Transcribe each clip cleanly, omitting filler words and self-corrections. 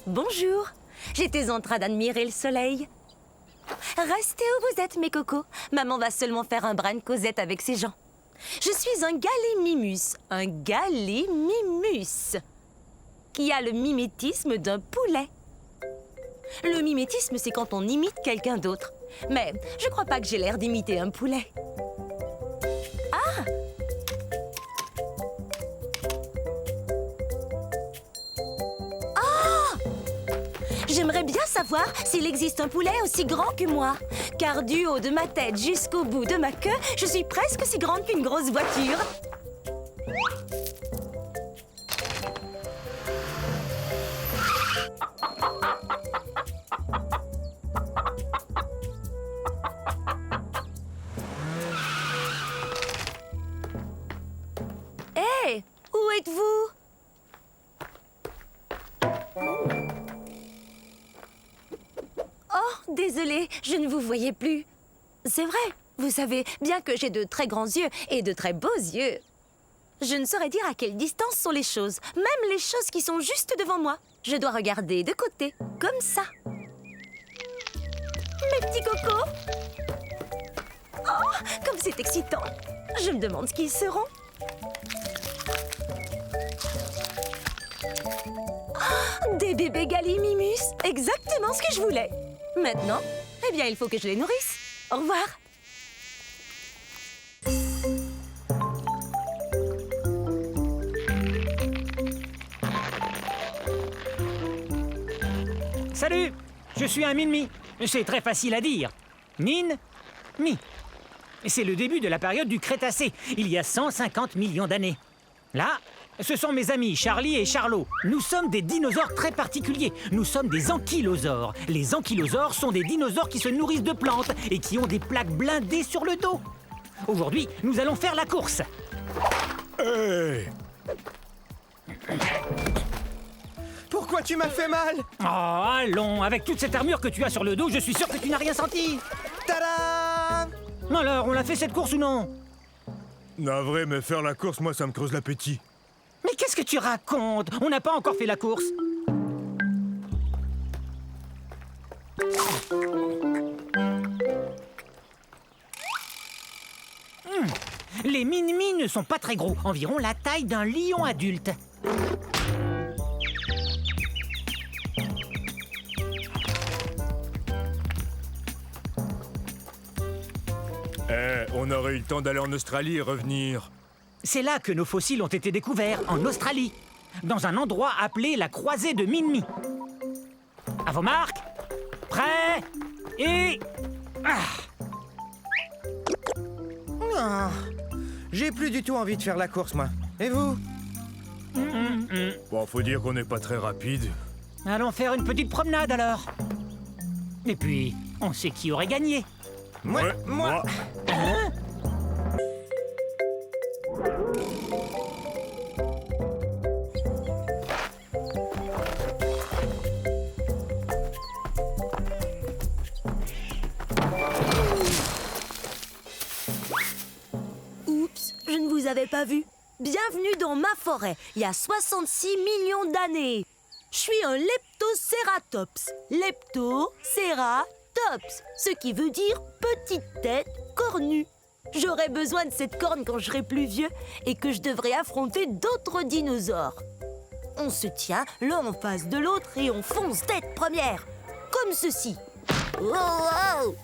Bonjour, j'étais en train d'admirer le soleil. Restez où vous êtes, mes cocos. Maman va seulement faire un brin de causette avec ses gens. Je suis un gallimimus, qui a le mimétisme d'un poulet. Le mimétisme, c'est quand on imite quelqu'un d'autre. Mais je crois pas que j'ai l'air d'imiter un poulet. Ah! J'aimerais bien savoir s'il existe un poulet aussi grand que moi. Car du haut de ma tête jusqu'au bout de ma queue, je suis presque aussi grande qu'une grosse voiture. Hé, où êtes-vous? Oh, désolée, je ne vous voyais plus. C'est vrai, vous savez bien que j'ai de très grands yeux et de très beaux yeux. Je ne saurais dire à quelle distance sont les choses, même les choses qui sont juste devant moi. Je dois regarder de côté, comme ça. Mes petits cocos! Oh, comme c'est excitant! Je me demande ce qu'ils seront. Oh, des bébés gallimimus, exactement ce que je voulais. Maintenant, eh bien, il faut que je les nourrisse. Au revoir. Salut, je suis un Min-Mi. C'est très facile à dire. Min-Mi. C'est le début de la période du Crétacé, il y a 150 millions d'années. Là, ce sont mes amis Charlie et Charlot. Nous sommes des dinosaures très particuliers. Nous sommes des ankylosaures. Les ankylosaures sont des dinosaures qui se nourrissent de plantes et qui ont des plaques blindées sur le dos. Aujourd'hui, nous allons faire la course. Hey! Pourquoi tu m'as fait mal? Oh, allons, avec toute cette armure que tu as sur le dos, je suis sûr que tu n'as rien senti. Tada! Alors, on l'a fait cette course ou non? Navré, mais faire la course, moi, ça me creuse l'appétit. Mais qu'est-ce que tu racontes? On n'a pas encore fait la course. Les Min-Mi ne sont pas très gros, environ la taille d'un lion adulte. On aurait eu le temps d'aller en Australie et revenir. C'est là que nos fossiles ont été découverts, en Australie, dans un endroit appelé la croisée de Min-Mi. À vos marques, prêts et... J'ai plus du tout envie de faire la course, moi. Et vous? Bon, faut dire qu'on n'est pas très rapide. Allons faire une petite promenade alors. Et puis, on sait qui aurait gagné. Moi. Hein? Oups, je ne vous avais pas vu. Bienvenue dans ma forêt, il y a 66 millions d'années. Je suis un leptocératops. Leptocératops, ce qui veut dire petite tête cornue. J'aurai besoin de cette corne quand je serai plus vieux et que je devrai affronter d'autres dinosaures. On se tient l'un en face de l'autre et on fonce tête première, comme ceci. Oh, oh.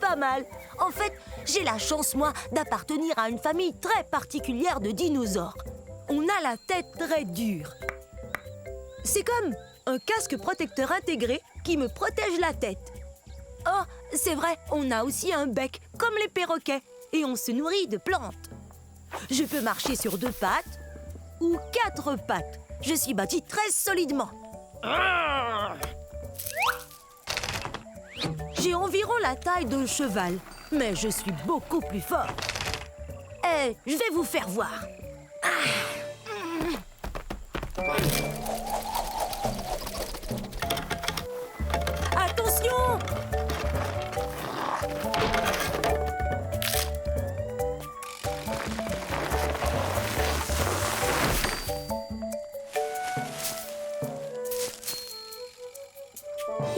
Pas mal. En fait, j'ai la chance, moi, d'appartenir à une famille très particulière de dinosaures. On a la tête très dure. C'est comme un casque protecteur intégré qui me protège la tête. Oh, c'est vrai, on a aussi un bec, comme les perroquets, et on se nourrit de plantes. Je peux marcher sur 2 pattes ou 4 pattes. Je suis bâtie très solidement. J'ai environ la taille d'un cheval, mais je suis beaucoup plus fort. Je vais vous faire voir. Attention!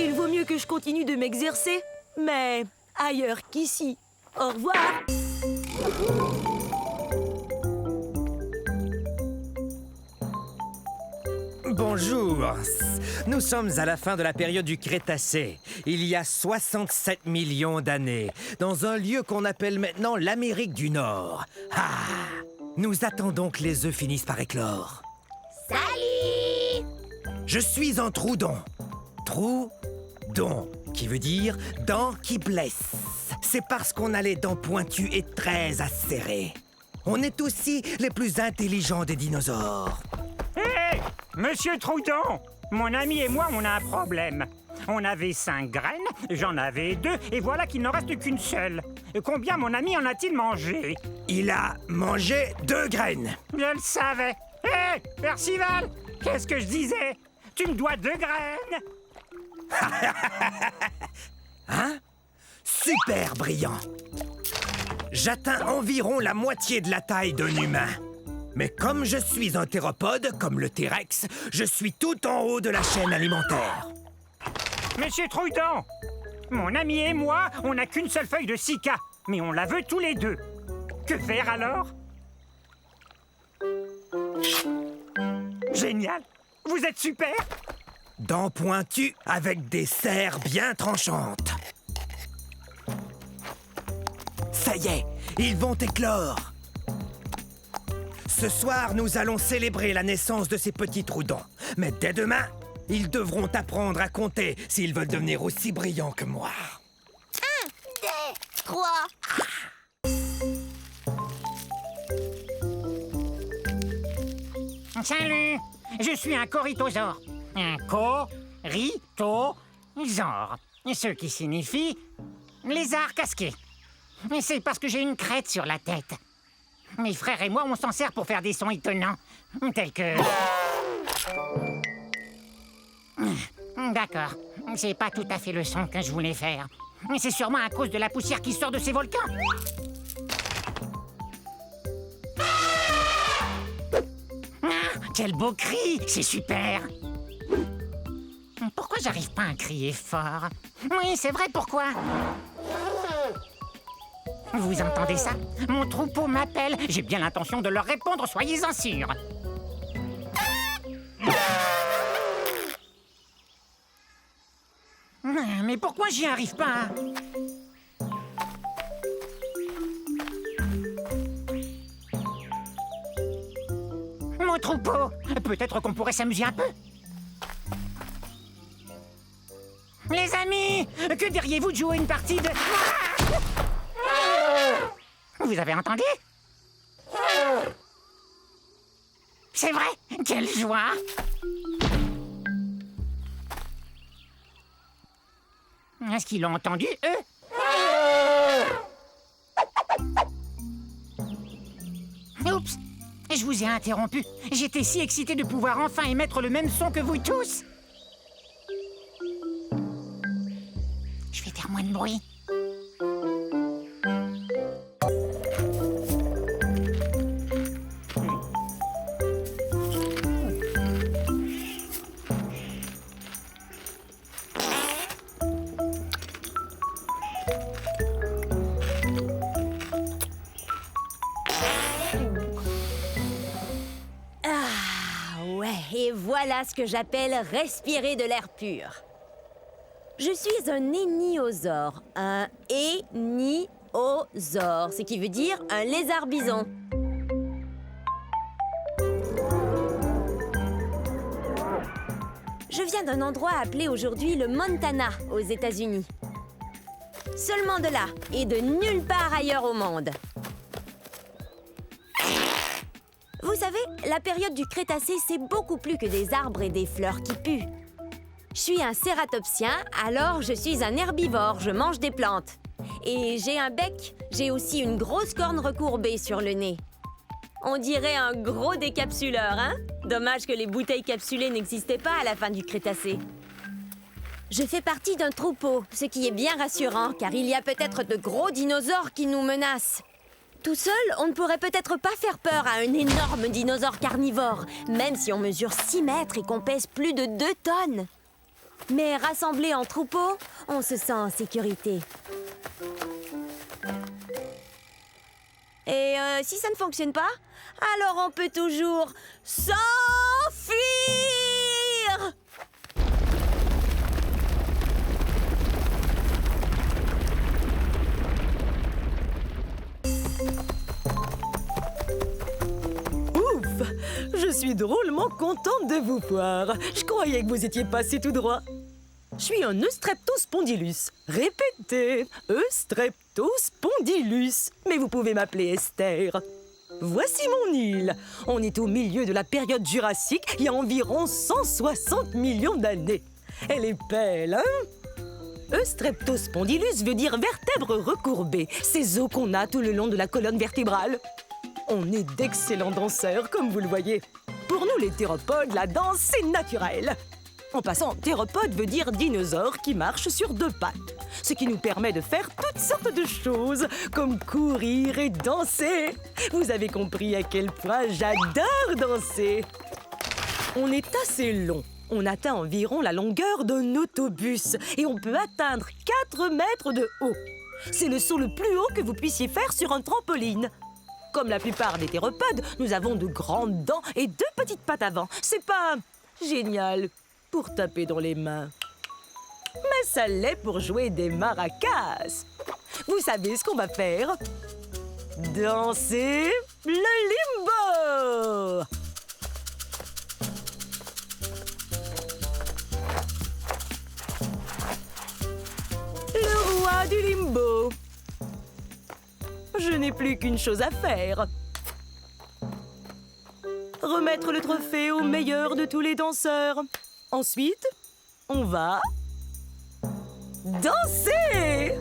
Il vaut mieux que je continue de m'exercer, mais ailleurs qu'ici. Au revoir! Bonjour. Nous sommes à la fin de la période du Crétacé, il y a 67 millions d'années, dans un lieu qu'on appelle maintenant l'Amérique du Nord. Ah! Nous attendons que les œufs finissent par éclore. Salut! Je suis un Troudon. Troudon, qui veut dire dents qui blessent. C'est parce qu'on a les dents pointues et très acérées. On est aussi les plus intelligents des dinosaures. Hé! Monsieur Troudon! Mon ami et moi, on a un problème. On avait 5 graines, j'en avais 2, et voilà qu'il n'en reste qu'une seule. Combien mon ami en a-t-il mangé? Il a mangé 2 graines. Je le savais. Hé! Percival! Qu'est-ce que je disais? Tu me dois 2 graines! Hein? Super brillant. J'atteins environ la moitié de la taille d'un humain. Mais comme je suis un théropode, comme le T-Rex, je suis tout en haut de la chaîne alimentaire. Monsieur Troudon! Mon ami et moi, on n'a qu'une seule feuille de cica, mais on la veut tous les deux. Que faire alors? Génial! Vous êtes super! Dents pointues avec des serres bien tranchantes. Ça y est, ils vont éclore. Ce soir, nous allons célébrer la naissance de ces petits Troudons. Mais dès demain, ils devront apprendre à compter s'ils veulent devenir aussi brillants que moi. 1, 2, 3. Salut! Je suis un corythosaure. Un corythosaure. Ce qui signifie lézard casqué. C'est parce que j'ai une crête sur la tête. Mes frères et moi, on s'en sert pour faire des sons étonnants, tels que... D'accord, c'est pas tout à fait le son que je voulais faire. C'est sûrement à cause de la poussière qui sort de ces volcans. Ah, quel beau cri! C'est super! Pourquoi j'arrive pas à crier fort? Oui, c'est vrai, pourquoi? Vous entendez ça? Mon troupeau m'appelle. J'ai bien l'intention de leur répondre, soyez-en sûrs. Mais pourquoi j'y arrive pas? Mon troupeau! Peut-être qu'on pourrait s'amuser un peu. Les amis! Que diriez-vous de jouer une partie de... Vous avez entendu? C'est vrai? Quelle joie! Est-ce qu'ils l'ont entendu, eux? Oups! Je vous ai interrompu. J'étais si excité de pouvoir enfin émettre le même son que vous tous. Je vais faire moins de bruit. Et voilà ce que j'appelle respirer de l'air pur. Je suis un éniosaure. Un éniosaure, ce qui veut dire un lézard bison. Je viens d'un endroit appelé aujourd'hui le Montana, aux États-Unis. Seulement de là, et de nulle part ailleurs au monde. Vous savez, la période du Crétacé, c'est beaucoup plus que des arbres et des fleurs qui puent. Je suis un cératopsien, alors je suis un herbivore, je mange des plantes. Et j'ai un bec, j'ai aussi une grosse corne recourbée sur le nez. On dirait un gros décapsuleur, hein? Dommage que les bouteilles capsulées n'existaient pas à la fin du Crétacé. Je fais partie d'un troupeau, ce qui est bien rassurant, car il y a peut-être de gros dinosaures qui nous menacent. Tout seul, on ne pourrait peut-être pas faire peur à un énorme dinosaure carnivore, même si on mesure 6 mètres et qu'on pèse plus de 2 tonnes. Mais rassemblés en troupeau, on se sent en sécurité. Et si ça ne fonctionne pas, alors on peut toujours s'enfuir! Ouf! Je suis drôlement contente de vous voir. Je croyais que vous étiez passé tout droit. Je suis un Eustreptospondylus. Répétez, Eustreptospondylus. Mais vous pouvez m'appeler Esther. Voici mon île. On est au milieu de la période jurassique, il y a environ 160 millions d'années. Elle est belle, hein? Eustreptospondylus veut dire vertèbre recourbée. Ces os qu'on a tout le long de la colonne vertébrale. On est d'excellents danseurs, comme vous le voyez. Pour nous, les théropodes, la danse, c'est naturel. En passant, théropode veut dire dinosaure qui marche sur 2 pattes. Ce qui nous permet de faire toutes sortes de choses, comme courir et danser. Vous avez compris à quel point j'adore danser. On est assez long. On atteint environ la longueur d'un autobus et on peut atteindre 4 mètres de haut. C'est le saut le plus haut que vous puissiez faire sur un trampoline. Comme la plupart des théropodes, nous avons de grandes dents et 2 petites pattes avant. C'est pas génial pour taper dans les mains. Mais ça l'est pour jouer des maracas. Vous savez ce qu'on va faire? Danser le limbo! Le roi du limbo. Je n'ai plus qu'une chose à faire. Remettre le trophée au meilleur de tous les danseurs. Ensuite, on va danser!